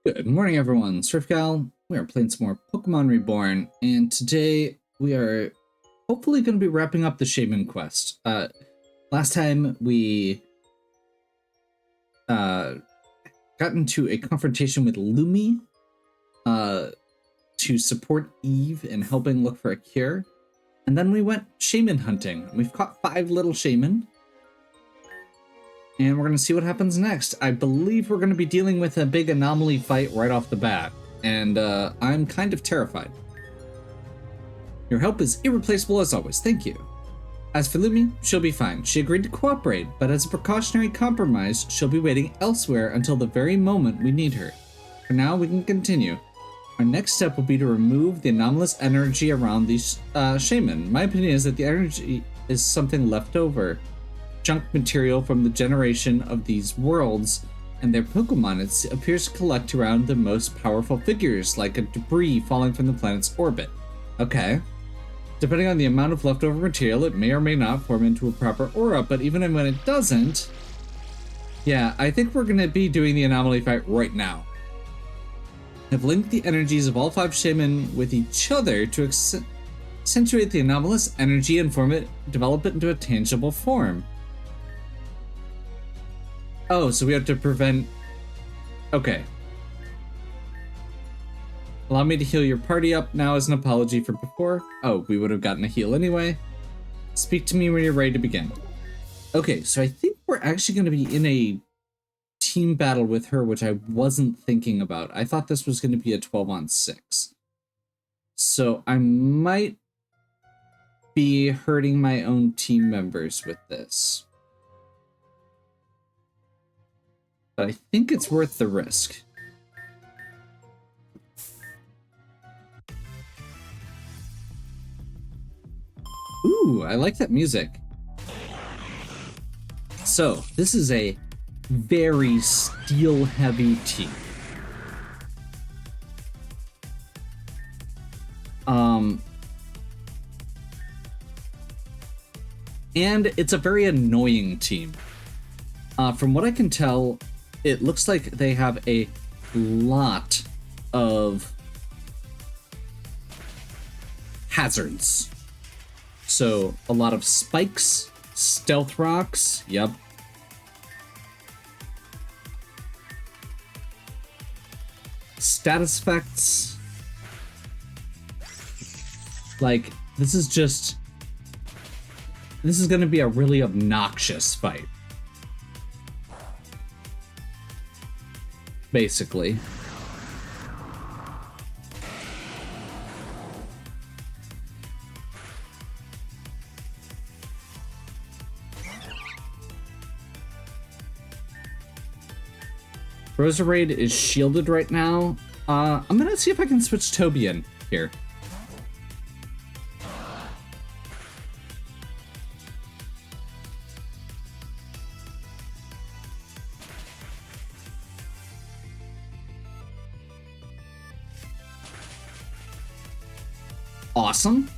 Good morning, everyone. Surfgal. We are playing some more Pokémon Reborn, and today we are hopefully going to be wrapping up the Shaymin quest. Last time we got into a confrontation with Lumi to support Eve in helping look for a cure, and then we went Shaymin hunting. We've caught 5 little Shaymin, and we're going to see what happens next. I believe we're going to be dealing with a big anomaly fight right off the bat, and I'm kind of terrified. Your help is irreplaceable as always, thank you. As for Lumi, she'll be fine. She agreed to cooperate, but as a precautionary compromise, she'll be waiting elsewhere until the very moment we need her. For now, we can continue. Our next step will be to remove the anomalous energy around these Shaymin. My opinion is that the energy is something left over. Junk material from the generation of these worlds and their Pokemon. It appears to collect around the most powerful figures, like a debris falling from the planet's orbit. Okay. Depending on the amount of leftover material, it may or may not form into a proper aura, but even when it doesn't... Yeah, I think we're going to be doing the anomaly fight right now. I've linked the energies of all 5 Shaymin with each other to accentuate the anomalous energy and develop it into a tangible form. Oh, so we have to prevent... Okay. Allow me to heal your party up now as an apology for before. Oh, we would have gotten a heal anyway. Speak to me when you're ready to begin. Okay, so I think we're actually going to be in a team battle with her, which I wasn't thinking about. I thought this was going to be a 12-on-6. So I might be hurting my own team members with this. But I think it's worth the risk. Ooh, I like that music. So, this is a very steel-heavy team. And it's a very annoying team. From what I can tell, it looks like they have a lot of hazards. So, a lot of spikes, stealth rocks, yep. Status effects. Like, this is going to be a really obnoxious fight. Basically. Roserade is shielded right now. I'm gonna see if I can switch Toby in here. Awesome.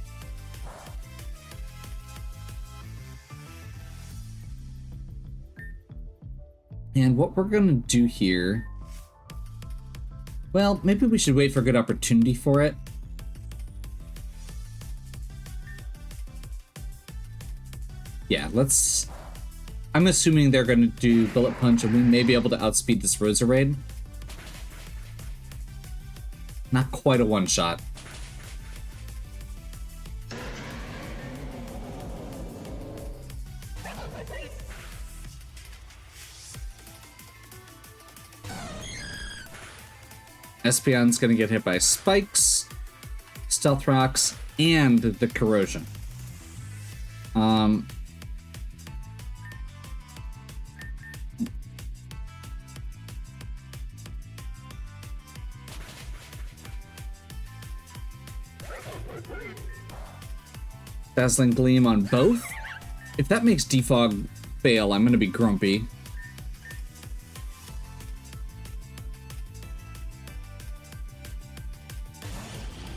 And what we're gonna do here... Well, maybe we should wait for a good opportunity for it. Yeah, let's... I'm assuming they're gonna do Bullet Punch and we may be able to outspeed this Roserade. Not quite a one-shot. Espeon's gonna get hit by spikes, stealth rocks, and the corrosion. Dazzling Gleam on both. If that makes Defog fail, I'm gonna be grumpy.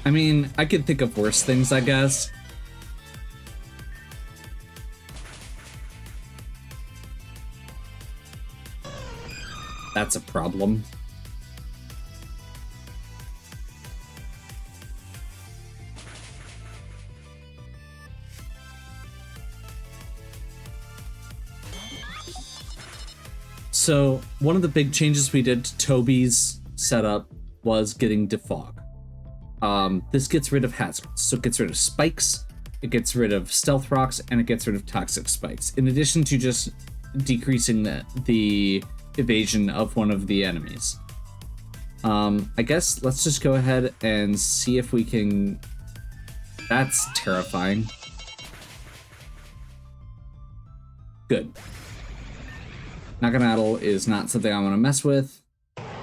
I mean, I could think of worse things, I guess. That's a problem. So one of the big changes we did to Toby's setup was getting defog. This gets rid of hazards. So it gets rid of spikes, it gets rid of stealth rocks, and it gets rid of toxic spikes, in addition to just decreasing the evasion of one of the enemies. I guess let's just go ahead and see if we can... That's terrifying. Good. Naganadel is not something I want to mess with.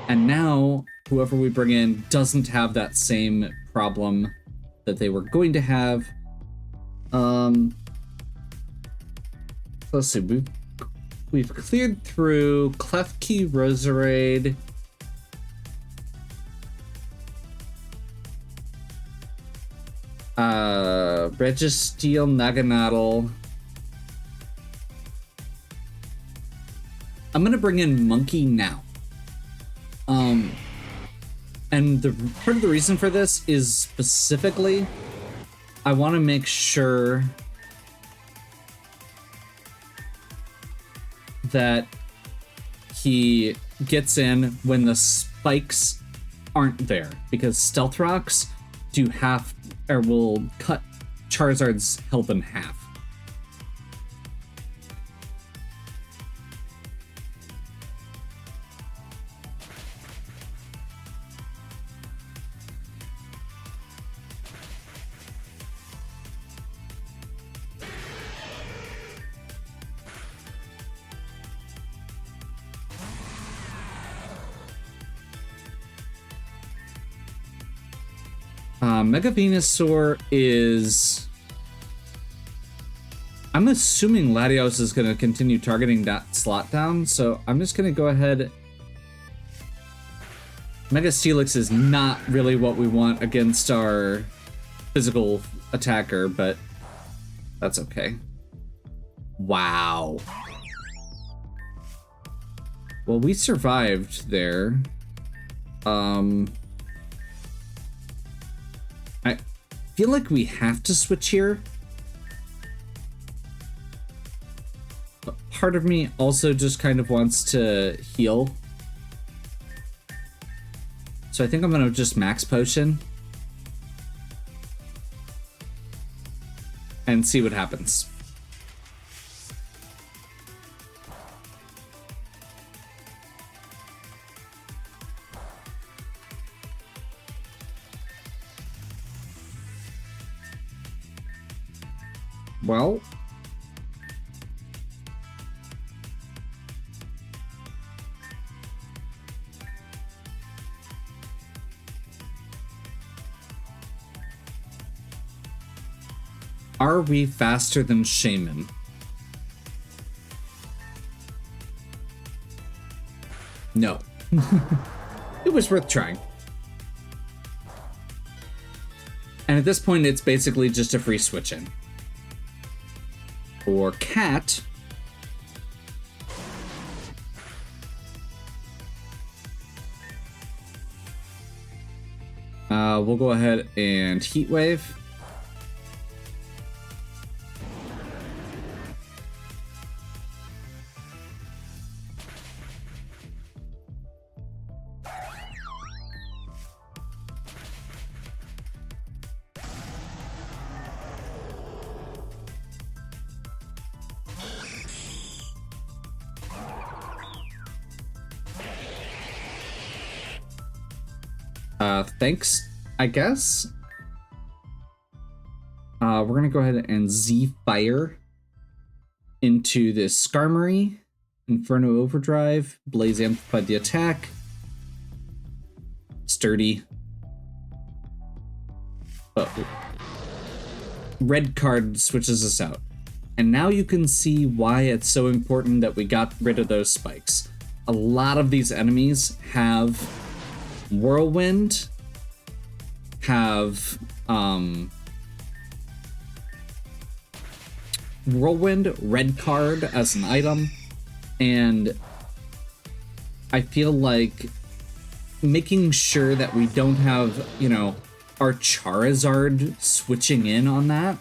And now, whoever we bring in doesn't have that same problem that they were going to have. Let's see, we've cleared through Klefki, Roserade, Registeel, Naganadel. I'm gonna bring in Monkey now. And the part of the reason for this is specifically, I want to make sure that he gets in when the spikes aren't there, because stealth rocks do half, or will cut Charizard's health in half. Mega Venusaur is... I'm assuming Latios is going to continue targeting that slot down, so I'm just going to go ahead... Mega Steelix is not really what we want against our physical attacker, but that's okay. Wow. Well, we survived there. I feel like we have to switch here. But part of me also just kind of wants to heal. So I think I'm going to just max potion. And see what happens. Well, are we faster than Shaymin? No. It was worth trying. And at this point, it's basically just a free switch in. For Cat, we'll go ahead and Heat Wave. Thanks, I guess. We're gonna go ahead and Z-Fire into this Skarmory, Inferno Overdrive, Blaze Amplified the attack, Sturdy. Oh. Red card switches us out. And now you can see why it's so important that we got rid of those spikes. A lot of these enemies have Whirlwind, have Whirlwind, red card as an item, and I feel like making sure that we don't have, you know, our Charizard switching in on that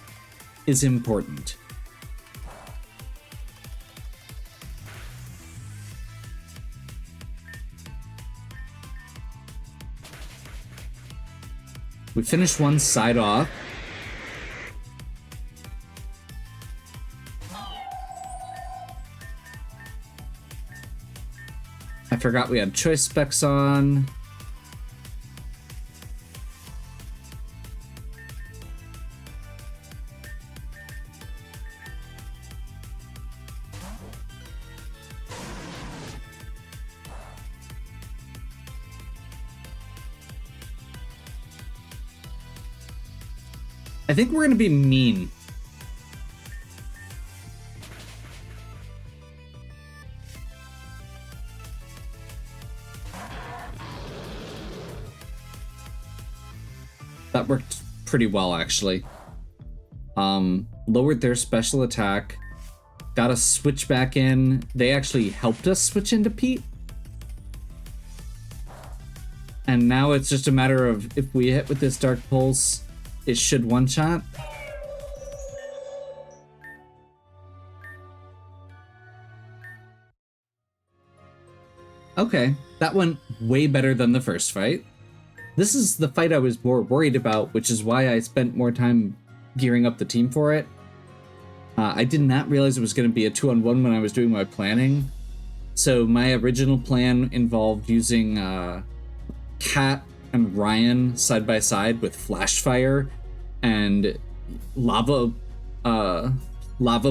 is important. We finished one side off. I forgot we had choice specs on. I think we're gonna be mean. That worked pretty well, actually. Lowered their special attack. Got us switch back in. They actually helped us switch into Pete. And now it's just a matter of if we hit with this Dark Pulse, it should one-shot. Okay, that went way better than the first fight. This is the fight I was more worried about, which is why I spent more time gearing up the team for it. I did not realize it was going to be a 2-on-1 when I was doing my planning. So my original plan involved using Kat and Ryan side by side with flash fire and lava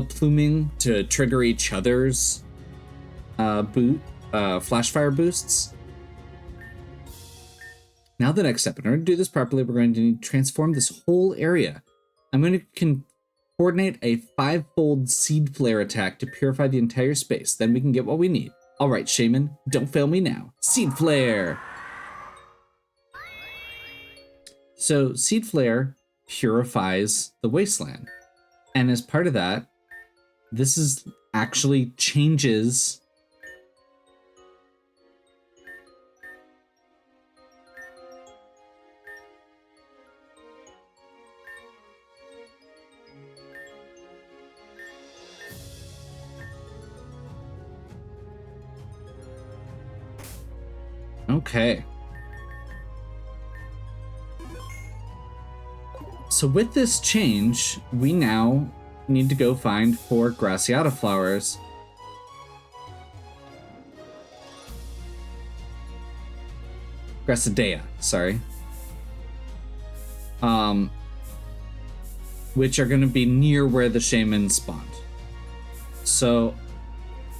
pluming to trigger each other's flash fire boosts. Now the next step, in order to do this properly, we're going to need to transform this whole area. I'm going to coordinate a 5-fold seed flare attack to purify the entire space. Then we can get what we need. All right, Shaymin, don't fail me now. Seed flare. So seed flare purifies the wasteland. And as part of that, this is actually changes Okay. So with this change, we now need to go find 4 Graciata flowers. Graccidea, sorry. Which are going to be near where the Shaymin spawned. So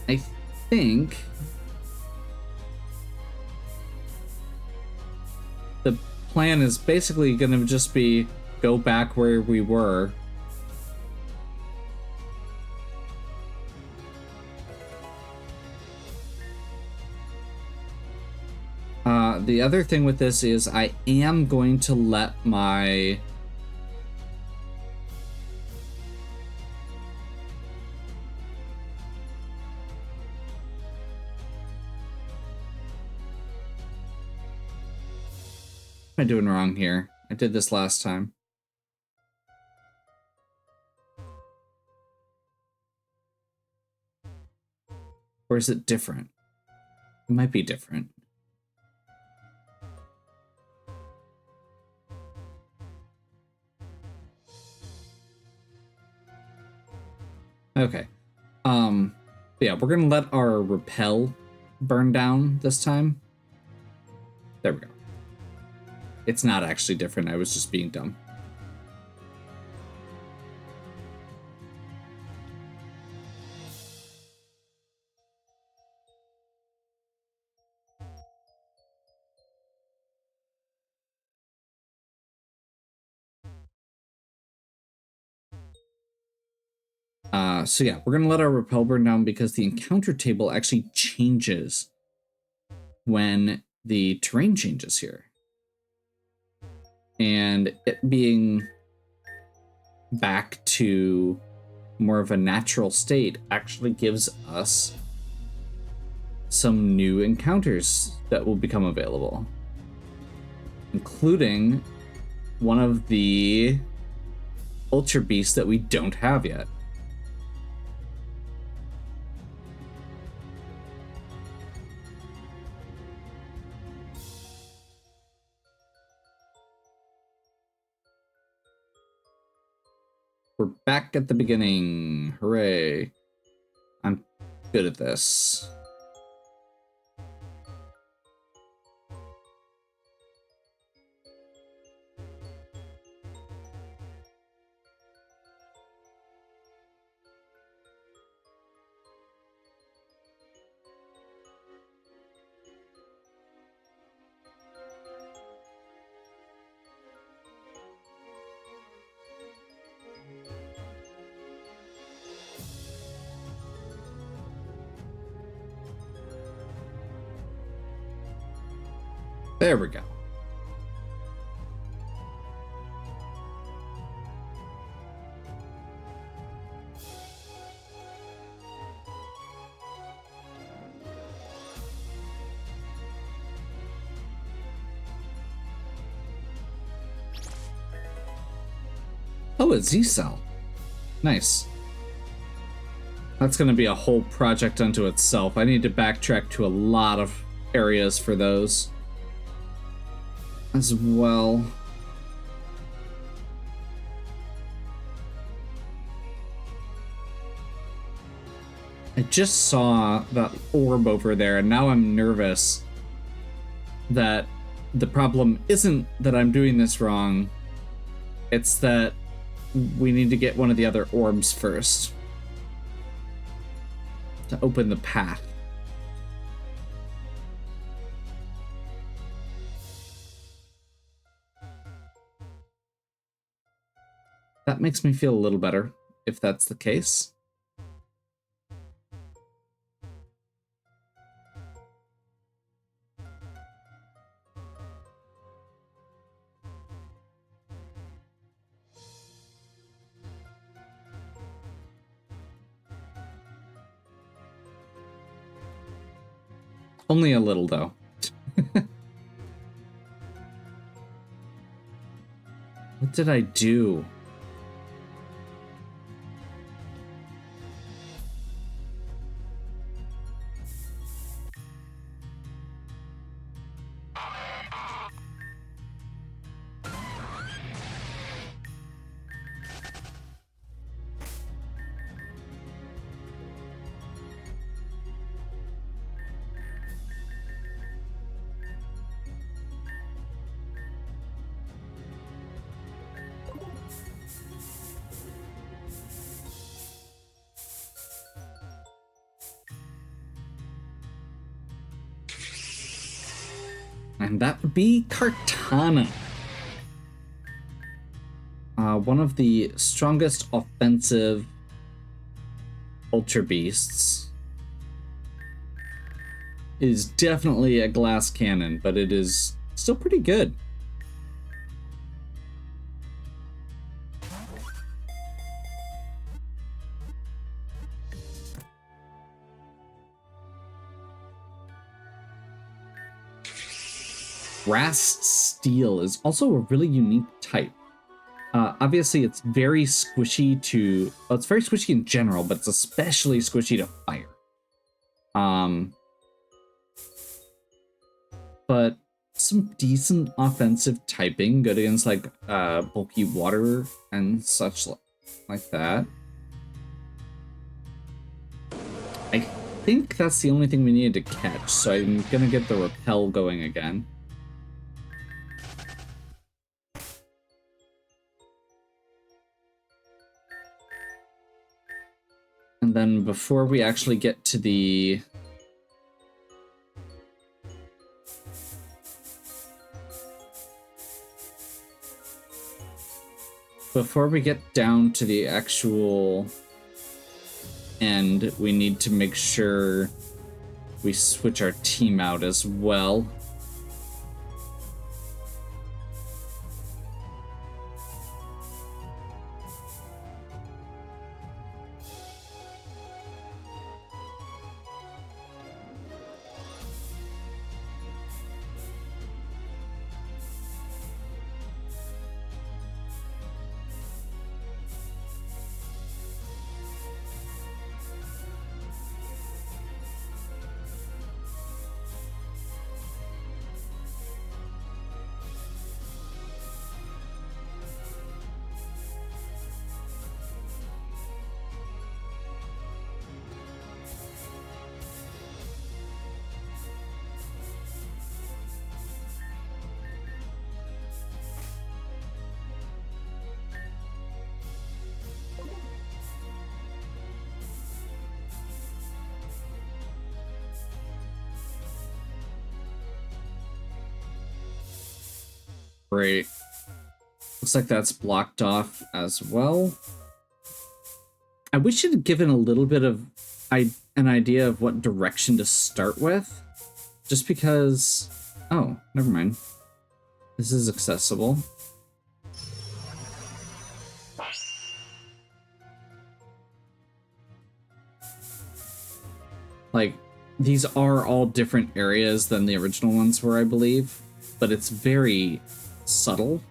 I think the plan is basically going to just be go back where we were. The other thing with this is I am going to let my What am I doing wrong here? I did this last time. Or is it different? It might be different. Okay. Yeah, we're gonna let our repel burn down this time. There we go. It's not actually different, I was just being dumb. So yeah, we're gonna let our repel burn down because the encounter table actually changes when the terrain changes here. And it being back to more of a natural state actually gives us some new encounters that will become available, including one of the Ultra Beasts that we don't have yet. We're back at the beginning. Hooray. I'm good at this. There we go. Oh, a Z-cell. Nice. That's going to be a whole project unto itself. I need to backtrack to a lot of areas for those as well. I just saw that orb over there, and now I'm nervous that the problem isn't that I'm doing this wrong. It's that we need to get one of the other orbs first to open the path. That makes me feel a little better, if that's the case. Only a little, though. What did I do? And that would be Kartana. One of the strongest offensive Ultra Beasts. Is definitely a glass cannon, but it is still pretty good. Brass Steel is also a really unique type. Obviously, it's very squishy to... Well, it's very squishy in general, but it's especially squishy to fire. But some decent offensive typing, good against, like, bulky water and such like that. I think that's the only thing we needed to catch, so I'm gonna get the repel going again. And then before we actually get to the... Before we get down to the actual end, we need to make sure we switch our team out as well. Great. Looks like that's blocked off as well. I wish it had given a little bit of an idea of what direction to start with. Just because... Oh, never mind. This is accessible. Like, these are all different areas than the original ones were, I believe. But it's very subtle.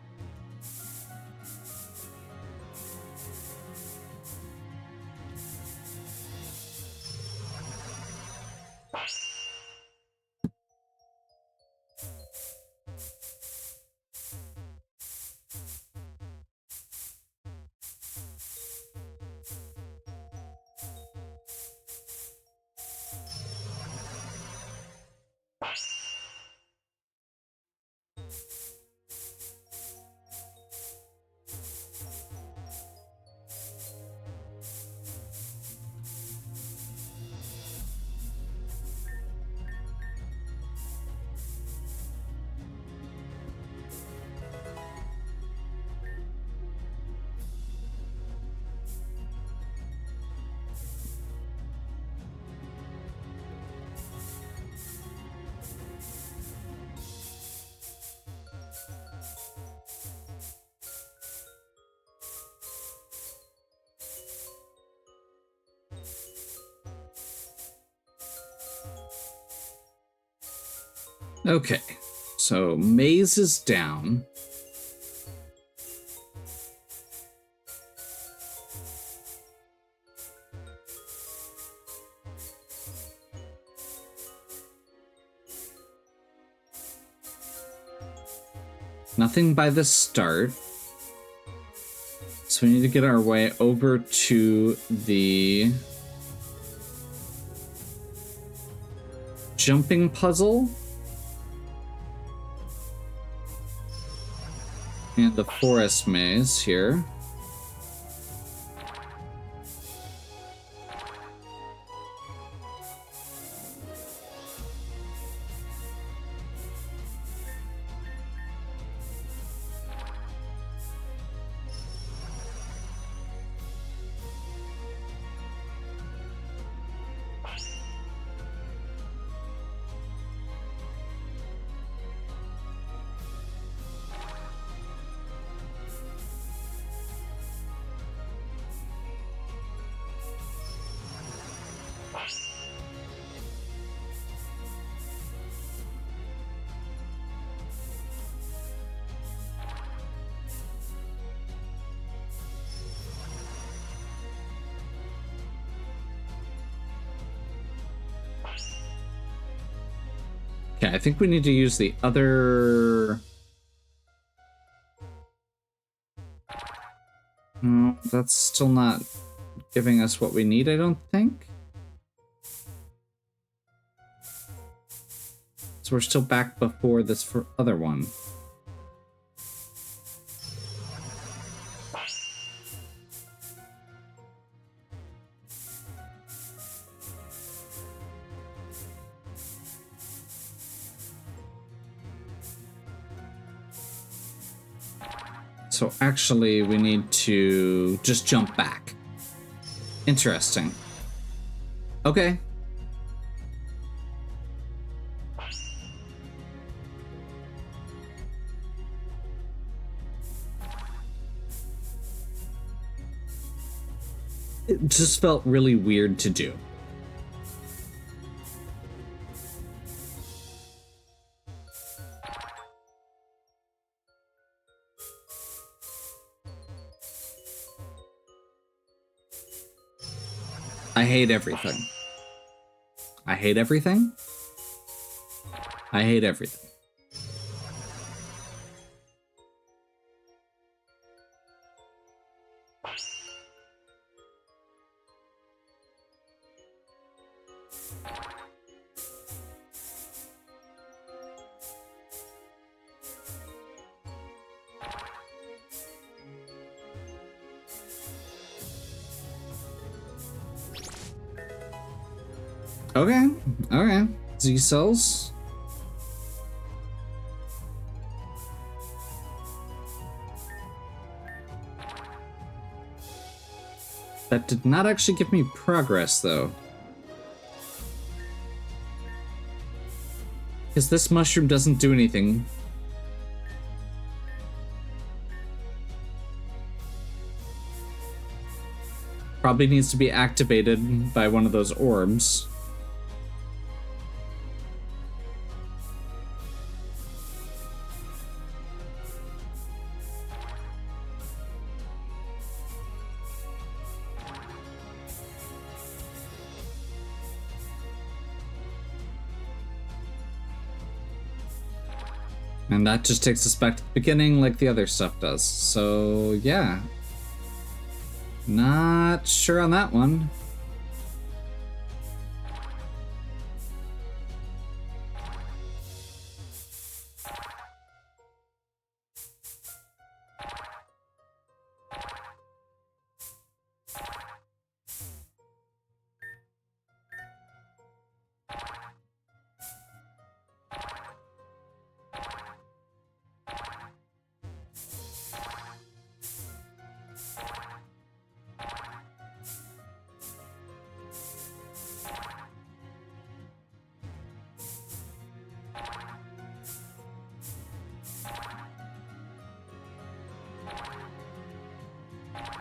Okay, so maze is down. Nothing by the start. So we need to get our way over to the jumping puzzle. And the forest maze here. Okay, I think we need to use the other... No, that's still not giving us what we need, I don't think. So we're still back before this other one. So actually, we need to just jump back. Interesting. Okay. It just felt really weird to do. I hate everything. I hate everything. I hate everything. Okay, okay. Z cells. That did not actually give me progress, though. Because this mushroom doesn't do anything. Probably needs to be activated by one of those orbs. And that just takes us back to the beginning like the other stuff does. So, yeah. Not sure on that one.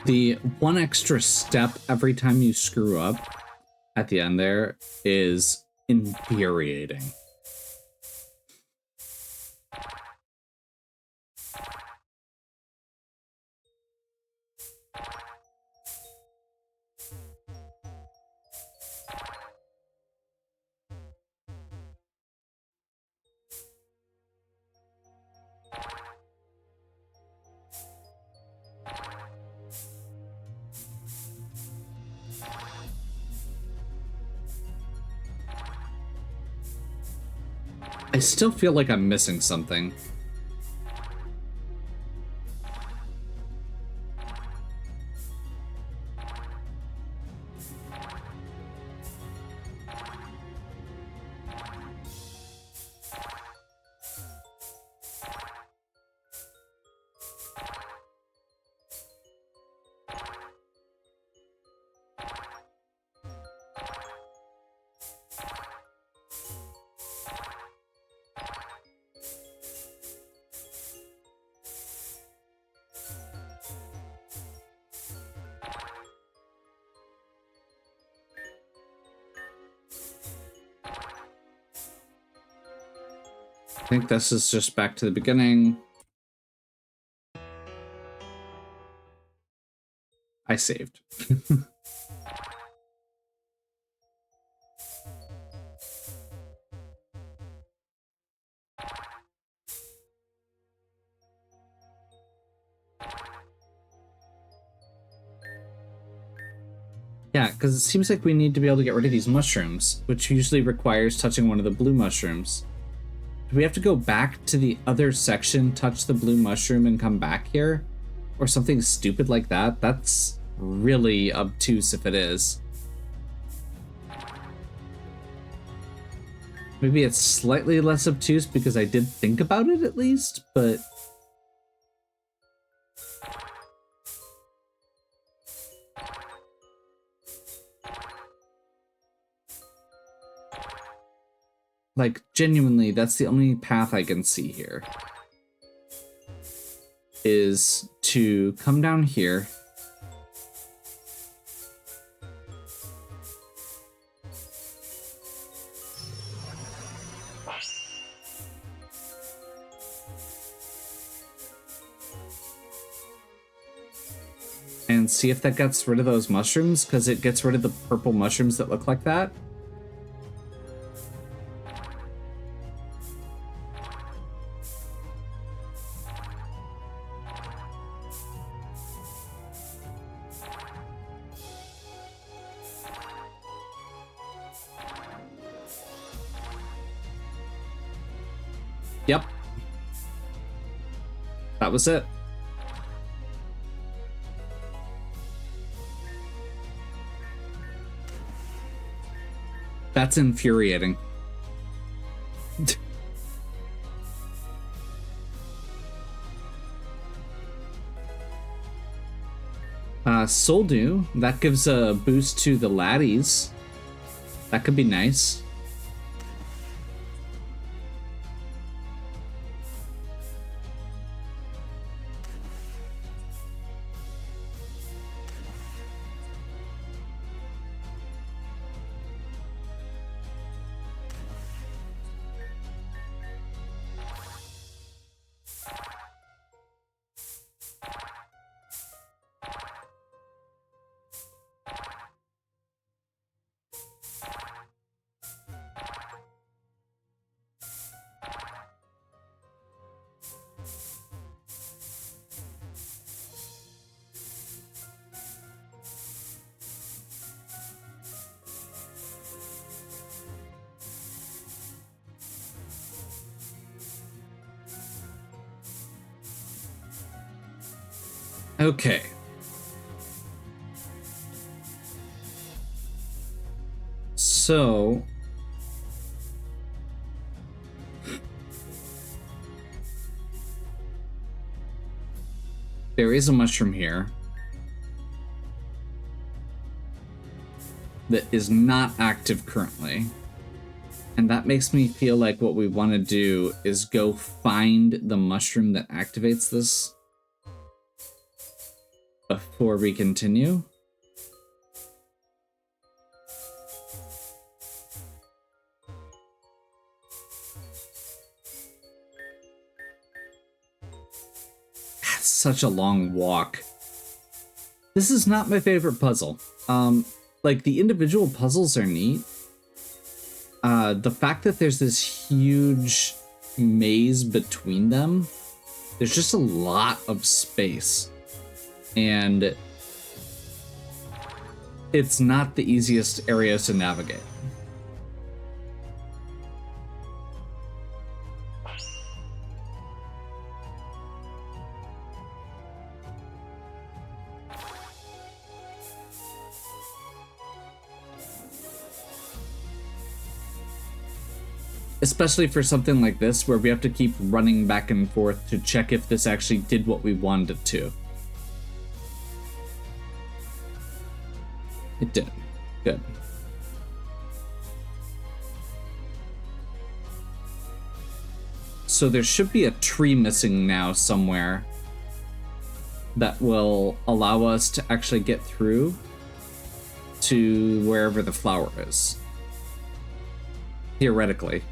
The one extra step every time you screw up at the end there is infuriating. I still feel like I'm missing something. I think this is just back to the beginning. I saved. Yeah, because it seems like we need to be able to get rid of these mushrooms, which usually requires touching one of the blue mushrooms. Do we have to go back to the other section, touch the blue mushroom, and come back here? Or something stupid like that? That's really obtuse if it is. Maybe it's slightly less obtuse because I did think about it at least, but... like, genuinely, that's the only path I can see here. Is to come down here. And see if that gets rid of those mushrooms, because it gets rid of the purple mushrooms that look like that. Yep. That was it. That's infuriating. Soul Dew. That gives a boost to the laddies. That could be nice. Okay. So there is a mushroom here that is not active currently. And that makes me feel like what we want to do is go find the mushroom that activates this before we continue. That's such a long walk. This is not my favorite puzzle. Like, the individual puzzles are neat. The fact that there's this huge maze between them, there's just a lot of space. And it's not the easiest areas to navigate. Especially for something like this, where we have to keep running back and forth to check if this actually did what we wanted it to. It did. Good. So there should be a tree missing now somewhere that will allow us to actually get through to wherever the flower is. Theoretically.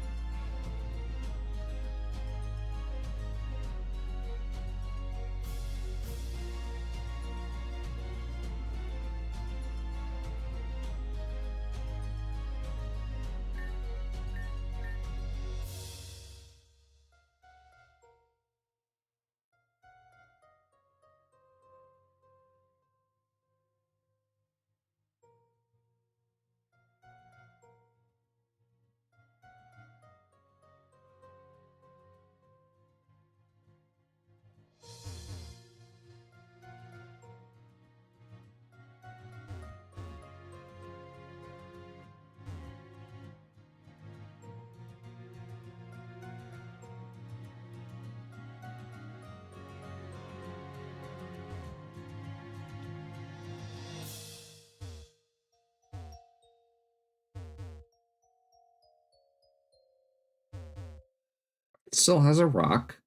It still has a rock.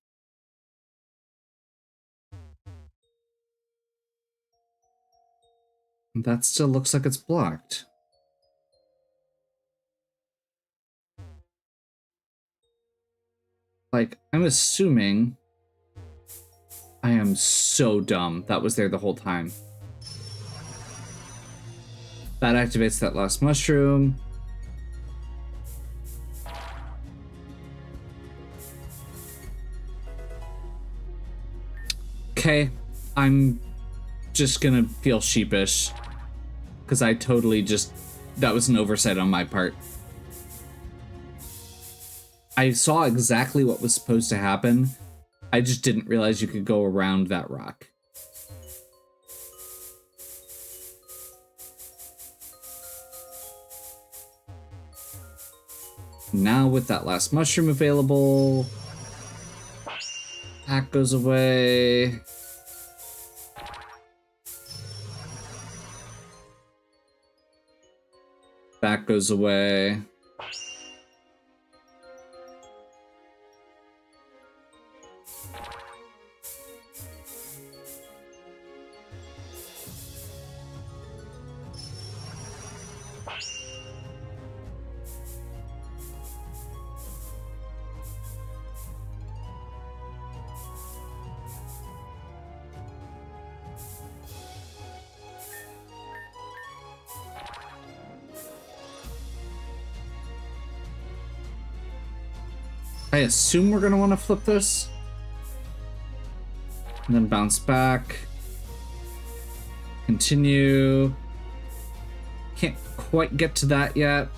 That still looks like it's blocked. Like, I'm assuming... I am so dumb. That was there the whole time. That activates that last mushroom. Okay, I'm just gonna feel sheepish. Because I totally just... That was an oversight on my part. I saw exactly what was supposed to happen. I just didn't realize you could go around that rock. Now with that last mushroom available, that goes away. That goes away. I assume we're going to want to flip this. And then bounce back. Continue. Can't quite get to that yet.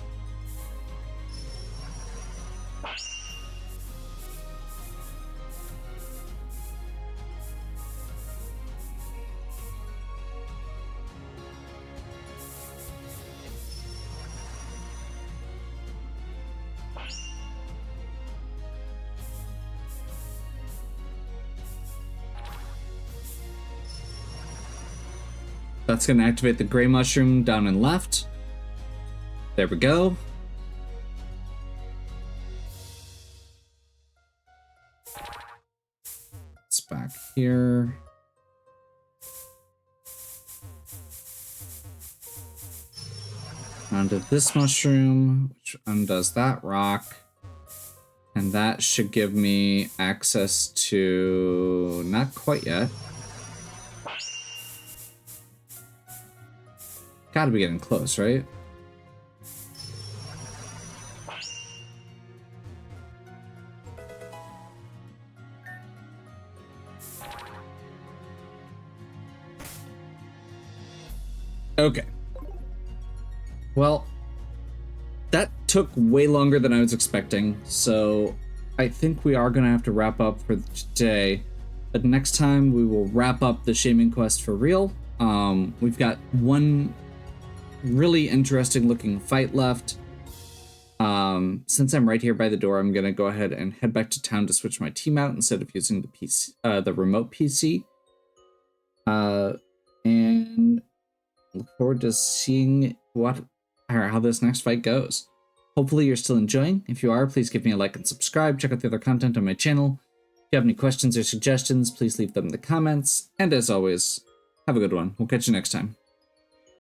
That's going to activate the gray mushroom down and left. There we go. It's back here. Onto this mushroom, which undoes that rock. And that should give me access to... not quite yet. Gotta be getting close, right? Okay. Well, that took way longer than I was expecting, so I think we are gonna have to wrap up for today. But next time we will wrap up the Shaymin quest for real. We've got one really interesting looking fight left. Since I'm right here by the door, I'm gonna go ahead and head back to town to switch my team out instead of using the PC, the remote PC. And look forward to seeing how this next fight goes. Hopefully you're still enjoying. If you are, please give me a like and subscribe. Check out the other content on my channel. If you have any questions or suggestions, please leave them in the comments. And as always, have a good one. We'll catch you next time.